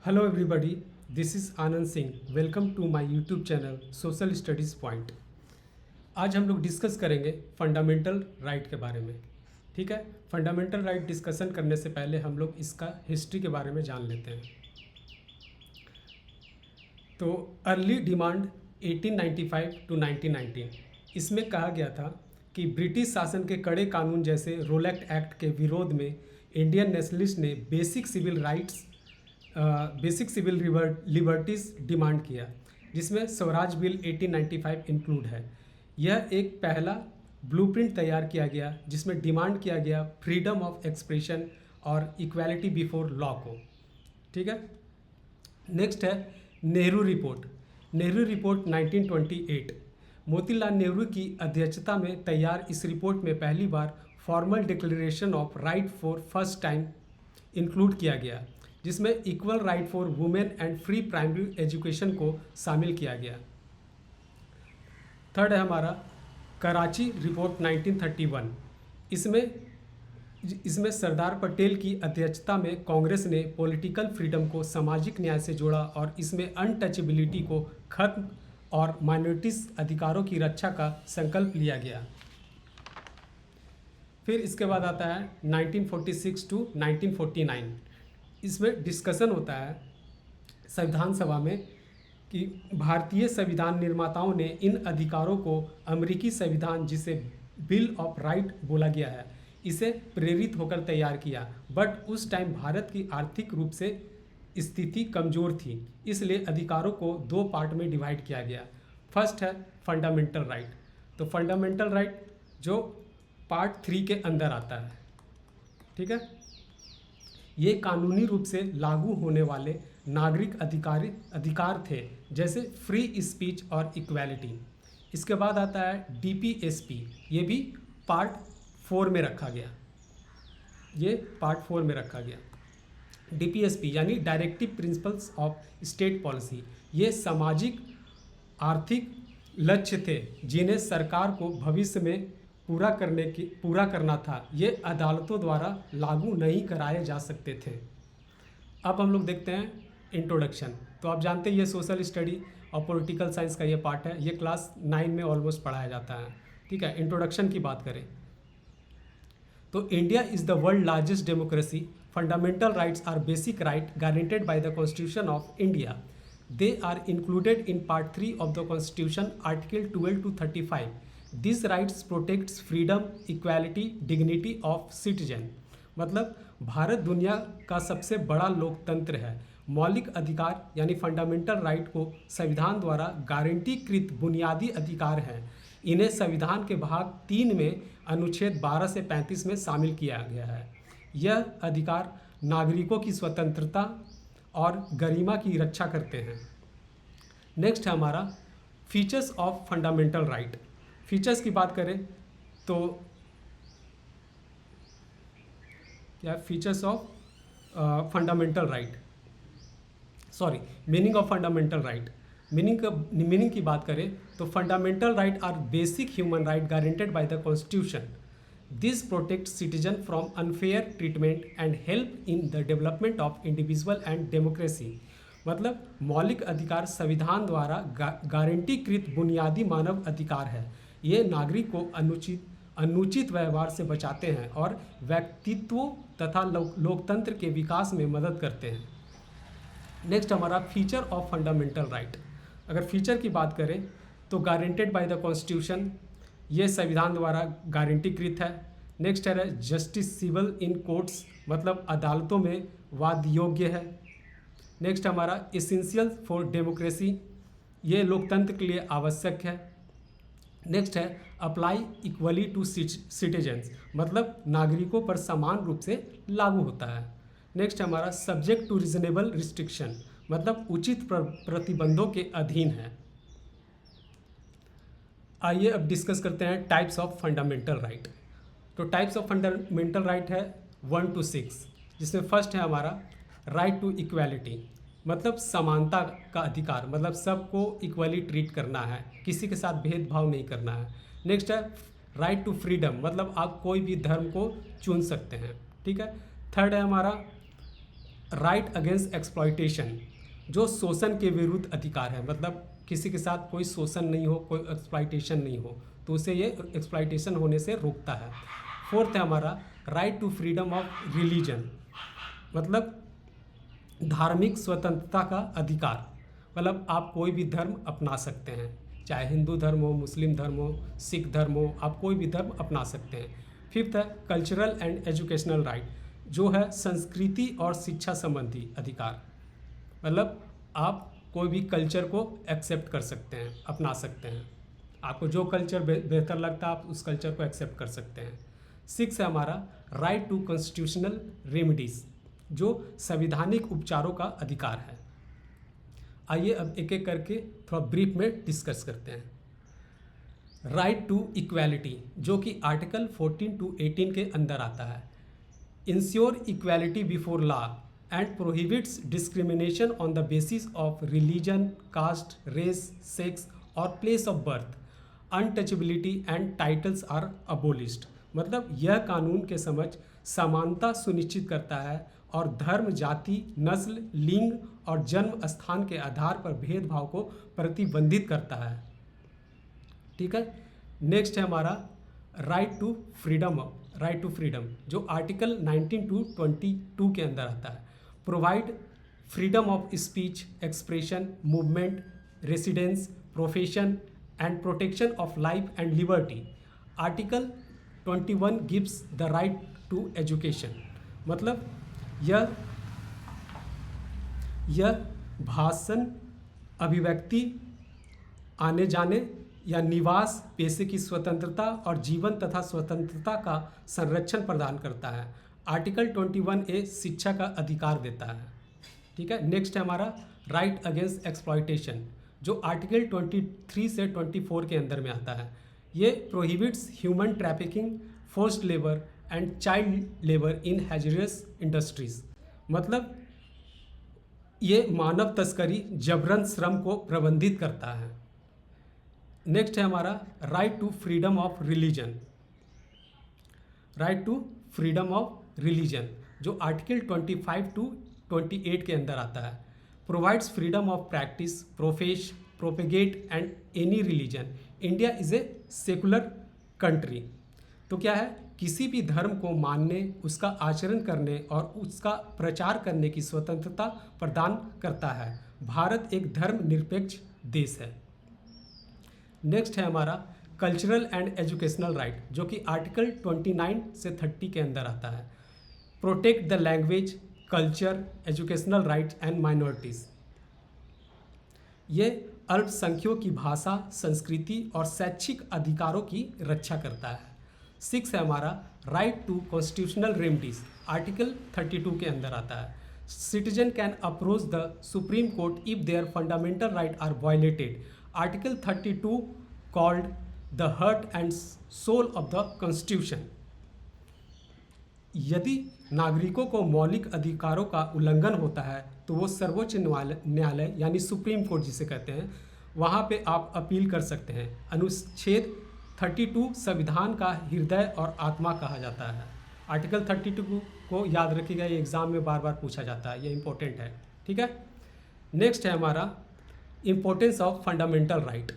Hello everybody, this is Anand Singh. Welcome to my YouTube channel social studies point. आज हम लोग discuss करेंगे fundamental right के बारे में। ठीक है, फंडामेंटल राइट डिस्कशन करने से पहले हम लोग इसका हिस्ट्री के बारे में जान लेते हैं। तो अर्ली डिमांड 1895 टू 1919, इसमें कहा गया था कि ब्रिटिश शासन के कड़े कानून जैसे रोलैक्ट एक्ट के विरोध में इंडियन नेशनलिस्ट ने बेसिक सिविल लिबर्टीज़ डिमांड किया, जिसमें स्वराज बिल 1895 इंक्लूड है। यह एक पहला ब्लूप्रिंट तैयार किया गया जिसमें डिमांड किया गया फ्रीडम ऑफ एक्सप्रेशन और इक्वालिटी बिफोर लॉ को। ठीक है, नेक्स्ट है नेहरू रिपोर्ट। नेहरू रिपोर्ट 1928, मोतीलाल नेहरू की अध्यक्षता में तैयार इस रिपोर्ट में पहली बार formal declaration of right for first time include किया गया, जिसमें equal right for women and free primary education को शामिल किया गया। थर्ड है हमारा कराची रिपोर्ट 1931। इसमें सरदार पटेल की अध्यक्षता में कांग्रेस ने पॉलिटिकल फ्रीडम को सामाजिक न्याय से जोड़ा और इसमें अनटचेबिलिटी को खत्म और माइनॉरिटीज अधिकारों की रक्षा का संकल्प लिया गया। फिर इसके बाद आता है 1946 टू 1949। इसमें डिस्कशन होता है संविधान सभा में कि भारतीय संविधान निर्माताओं ने इन अधिकारों को अमेरिकी संविधान, जिसे बिल ऑफ राइट बोला गया है, इसे प्रेरित होकर तैयार किया। बट उस टाइम भारत की आर्थिक रूप से स्थिति कमज़ोर थी, इसलिए अधिकारों को दो पार्ट में डिवाइड किया गया। फर्स्ट है फंडामेंटल राइट। तो फंडामेंटल राइट जो पार्ट 3 के अंदर आता है। ठीक है, ये कानूनी रूप से लागू होने वाले नागरिक अधिकार थे, जैसे फ्री स्पीच और इक्वालिटी। इसके बाद आता है डीपीएसपी, ये भी पार्ट 4 में रखा गया। ये पार्ट 4 में रखा गया। डीपीएसपी यानी directive principles of state policy, ये सामाजिक आर्थिक लक्ष्य थे जिन्हें सरकार को भविष्य में पूरा करना था। ये अदालतों द्वारा लागू नहीं कराए जा सकते थे। अब हम लोग देखते हैं इंट्रोडक्शन। तो आप जानते हैं ये सोशल स्टडी और पॉलिटिकल साइंस का ये पार्ट है। ये क्लास 9 में ऑलमोस्ट पढ़ाया जाता है। ठीक है, इंट्रोडक्शन की बात करें तो India is the world largest democracy. Fundamental rights are basic right guaranteed by the constitution of India. They are included in part 3 of the constitution, article 12 to 35। This rights protects freedom, equality, dignity of citizen. मतलब भारत दुनिया का सबसे बड़ा लोकतंत्र है। मौलिक अधिकार यानी फंडामेंटल राइट को संविधान द्वारा गारंटीकृत बुनियादी अधिकार हैं। इन्हें संविधान के भाग 3 में अनुच्छेद 12 से 35 में शामिल किया गया है। यह अधिकार नागरिकों की स्वतंत्रता और गरिमा की रक्षा करते हैं। नेक्स्ट है हमारा features of fundamental right. Features की बात करें तो क्या features of fundamental right, sorry meaning of fundamental right. Meaning की बात करें तो fundamental right are basic human right guaranteed by the constitution. This protect citizen from unfair treatment and help in the development of individual and democracy. मतलब मौलिक अधिकार संविधान द्वारा गारंटीकृत बुनियादी मानव अधिकार है। ये नागरिक को अनुचित व्यवहार से बचाते हैं और व्यक्तित्व तथा लोकतंत्र के विकास में मदद करते हैं। नेक्स्ट हमारा फीचर ऑफ फंडामेंटल राइट। अगर फीचर की बात करें तो गारंटेड बाय द कॉन्स्टिट्यूशन, ये संविधान द्वारा गारंटीकृत है। नेक्स्ट है जस्टिसेबल इन कोर्ट्स, मतलब अदालतों में वाद योग्य है। नेक्स्ट हमारा एसेंशियल फॉर डेमोक्रेसी, ये लोकतंत्र के लिए आवश्यक है। नेक्स्ट है अप्लाई इक्वली टू सिटीजन्स, मतलब नागरिकों पर समान रूप से लागू होता है। नेक्स्ट हमारा सब्जेक्ट टू रीजनेबल रिस्ट्रिक्शन, मतलब उचित प्रतिबंधों के अधीन है। आइए अब डिस्कस करते हैं टाइप्स ऑफ फंडामेंटल राइट। तो टाइप्स ऑफ फंडामेंटल राइट है 1 to 6, जिसमें फर्स्ट है हमारा राइट टू इक्वालिटी, मतलब समानता का अधिकार, मतलब सबको इक्वली ट्रीट करना है, किसी के साथ भेदभाव नहीं करना है। नेक्स्ट है राइट टू फ्रीडम, मतलब आप कोई भी धर्म को चुन सकते हैं। ठीक है। थर्ड है हमारा राइट अगेंस्ट एक्सप्लॉयटेशन, जो शोषण के विरुद्ध अधिकार है, मतलब किसी के साथ कोई शोषण नहीं हो, कोई एक्सप्लॉयटेशन नहीं हो, तो उसे ये एक्सप्लॉयटेशन होने से रोकता है। फोर्थ है हमारा right to freedom of religion, मतलब धार्मिक स्वतंत्रता का अधिकार, मतलब आप कोई भी धर्म अपना सकते हैं, चाहे हिंदू धर्म हो, मुस्लिम धर्म हो, सिख धर्म हो, आप कोई भी धर्म अपना सकते हैं। फिफ्थ है कल्चरल एंड एजुकेशनल राइट, जो है संस्कृति और शिक्षा संबंधी अधिकार, मतलब आप कोई भी कल्चर को एक्सेप्ट कर सकते हैं, अपना सकते हैं, आपको जो कल्चर बेहतर लगता है आप उस कल्चर को एक्सेप्ट कर सकते हैं। सिक्स है हमारा राइट टू कॉन्स्टिट्यूशनल रेमेडीज, जो संवैधानिक उपचारों का अधिकार है। आइए अब एक एक करके थोड़ा ब्रीफ में डिस्कस करते हैं। राइट टू इक्वालिटी, जो कि आर्टिकल 14 to 18 के अंदर आता है। Ensure equality before law and prohibits discrimination on the basis of religion, caste, race, sex और place of birth. Untouchability and titles are abolished, मतलब यह कानून के समझ समानता सुनिश्चित करता है और धर्म, जाति, नस्ल, लिंग और जन्म स्थान के आधार पर भेदभाव को प्रतिबंधित करता है। ठीक है, नेक्स्ट है हमारा राइट टू फ्रीडम, जो आर्टिकल 19 to 22 के अंदर आता है। Provide freedom of speech, expression, movement, residence, profession and protection of life and liberty. Article 21 gives the right to education, मतलब यह भाषण, अभिव्यक्ति, आने जाने या निवास, पेशे की स्वतंत्रता और जीवन तथा स्वतंत्रता का संरक्षण प्रदान करता है। आर्टिकल 21A शिक्षा का अधिकार देता है। ठीक है, नेक्स्ट है हमारा राइट अगेंस्ट एक्सप्लॉयटेशन, जो आर्टिकल 23 से 24 के अंदर में आता है। ये prohibits human trafficking, forced labour and child labour in hazardous industries, मतलब ये मानव तस्करी, जबरन श्रम को प्रबंधित करता है। नेक्स्ट है हमारा right to freedom of religion, जो आर्टिकल 25 to 28 के अंदर आता है। Provides freedom of practice, propagate and any religion. India is a secular country, तो क्या है, किसी भी धर्म को मानने, उसका आचरण करने और उसका प्रचार करने की स्वतंत्रता प्रदान करता है। भारत एक धर्मनिरपेक्ष देश है। नेक्स्ट है हमारा कल्चरल एंड एजुकेशनल राइट, जो कि आर्टिकल 29 से 30 के अंदर आता है। Protect the language, culture, educational rights and minorities. ये अल्पसंख्यकों की भाषा, संस्कृति और शैक्षिक अधिकारों की रक्षा करता है। 6 है हमारा right to constitutional remedies, article 32 के अंदर आता है। Citizen can approach the supreme court if their fundamental right are violated. Article 32 called the heart and soul of the constitution. यदि नागरिकों को मौलिक अधिकारों का उल्लंघन होता है तो वो सर्वोच्च न्यायालय यानी सुप्रीम कोर्ट जिसे कहते हैं, वहाँ पे आप अपील कर सकते हैं। अनुच्छेद 32 संविधान का हृदय और आत्मा कहा जाता है। आर्टिकल 32 को याद रखिएगा, ये एग्जाम में बार बार पूछा जाता है, ये इंपॉर्टेंट है। ठीक है, नेक्स्ट है हमारा इम्पोर्टेंस ऑफ फंडामेंटल राइट।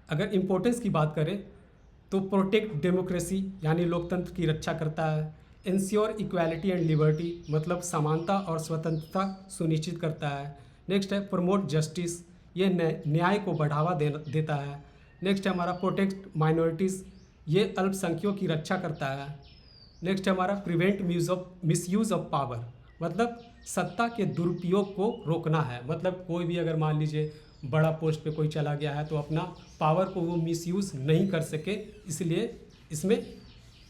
अगर इम्पोर्टेंस की बात करें तो प्रोटेक्ट डेमोक्रेसी यानी लोकतंत्र की रक्षा करता है। इंश्योर इक्वालिटी एंड लिबर्टी, मतलब समानता और स्वतंत्रता सुनिश्चित करता है। नेक्स्ट है प्रमोट जस्टिस, ये न्याय को बढ़ावा देता है। नेक्स्ट है हमारा प्रोटेक्ट माइनॉरिटीज़, ये अल्पसंख्यकों की रक्षा करता है। नेक्स्ट है हमारा प्रिवेंट मिसयूज़ ऑफ पावर, मतलब सत्ता के दुरुपयोग को रोकना है। मतलब कोई भी अगर मान लीजिए बड़ा पोस्ट पे कोई चला गया है तो अपना पावर को वो मिसयूज़ नहीं कर सके, इसलिए इसमें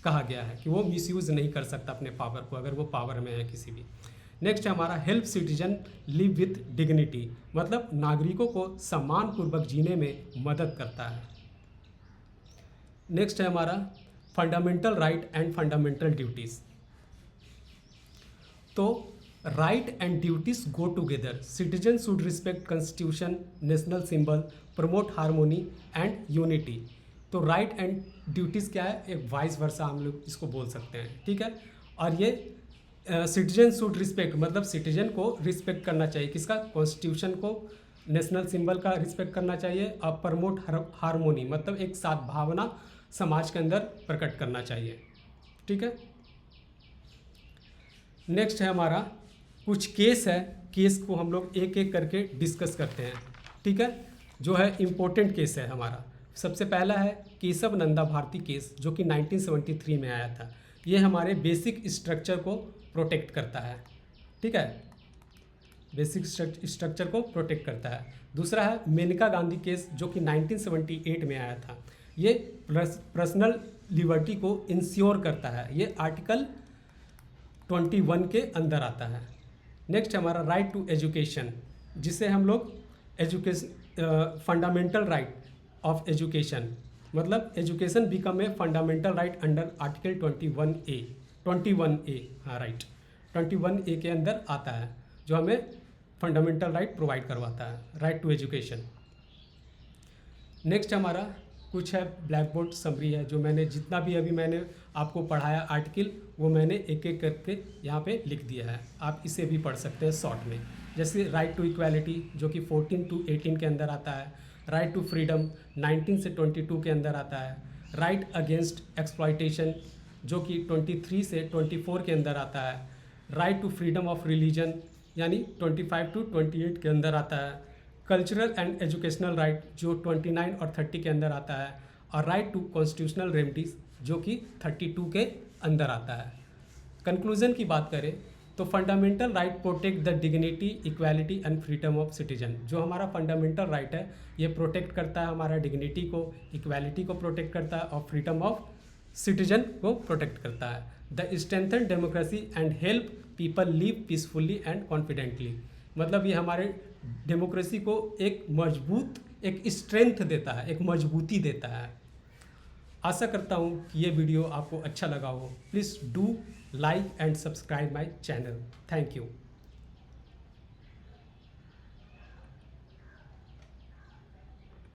कहा गया है कि वो मिसयूज़ नहीं कर सकता अपने पावर को अगर वो पावर में है किसी भी। नेक्स्ट है हमारा help citizen live with dignity, मतलब नागरिकों को सम्मानपूर्वक जीने में मदद करता है। नेक्स्ट है हमारा fundamental right and fundamental duties. तो right and duties go together. Citizen should respect constitution, national symbol, promote harmony and unity. तो राइट एंड ड्यूटीज़ क्या है, एक वाइस वर्सा हम लोग इसको बोल सकते हैं। ठीक है, और ये सिटीजन शुड रिस्पेक्ट, मतलब सिटीजन को रिस्पेक्ट करना चाहिए, किसका, कॉन्स्टिट्यूशन को, नेशनल सिंबल का रिस्पेक्ट करना चाहिए, और प्रमोट हारमोनी, मतलब एक सद्भावना समाज के अंदर प्रकट करना चाहिए। ठीक है। नेक्स्ट है हमारा कुछ केस है, केस को हम लोग एक एक करके डिस्कस करते हैं। ठीक है, जो है इम्पोर्टेंट केस है हमारा। सबसे पहला है केशव नंदा भारती केस, जो कि 1973 में आया था। ये हमारे बेसिक स्ट्रक्चर को प्रोटेक्ट करता है। ठीक है, बेसिक स्ट्रक्चर को प्रोटेक्ट करता है। दूसरा है मेनका गांधी केस, जो कि 1978 में आया था। ये पर्सनल लिबर्टी को इंश्योर करता है, ये आर्टिकल 21 के अंदर आता है। नेक्स्ट हमारा राइट टू एजुकेशन, जिसे हम लोग फंडामेंटल राइट ऑफ एजुकेशन, मतलब education become a fundamental right under article 21A, हाँ राइट, 21A के अंदर आता है, जो हमें फंडामेंटल राइट प्रोवाइड करवाता है, राइट टू एजुकेशन। नेक्स्ट हमारा कुछ है ब्लैक बोर्ड समरी है, जो मैंने जितना भी अभी मैंने आपको पढ़ाया आर्टिकल, वो मैंने एक एक करके यहाँ पे लिख दिया है। आप इसे भी पढ़ सकते हैं शॉर्ट में। जैसे राइट टू इक्वालिटी, जो कि 14 to 18 के अंदर आता है। राइट टू फ्रीडम 19 से 22 के अंदर आता है। राइट अगेंस्ट एक्सप्लॉयटेशन, जो कि 23 से 24 के अंदर आता है। Right to freedom of religion, यानी 25 to 28 के अंदर आता है। कल्चरल एंड एजुकेशनल राइट, जो 29 और 30 के अंदर आता है। और राइट टू कॉन्स्टिट्यूशनल रेमेडीज, जो कि 32 के अंदर आता है। कंक्लूजन की बात करें तो fundamental right protect the dignity, equality and freedom of citizen. जो हमारा फंडामेंटल राइट है, ये प्रोटेक्ट करता है हमारा डिग्निटी को, इक्वालिटी को प्रोटेक्ट करता है, और फ्रीडम ऑफ सिटीजन को प्रोटेक्ट करता है। The strengthen democracy and help people live peacefully and confidently, मतलब ये हमारे डेमोक्रेसी को एक मजबूत, एक स्ट्रेंथ देता है, एक मजबूती देता है। आशा करता हूँ कि ये वीडियो आपको अच्छा लगा हो। Please do like and subscribe my channel. Thank you.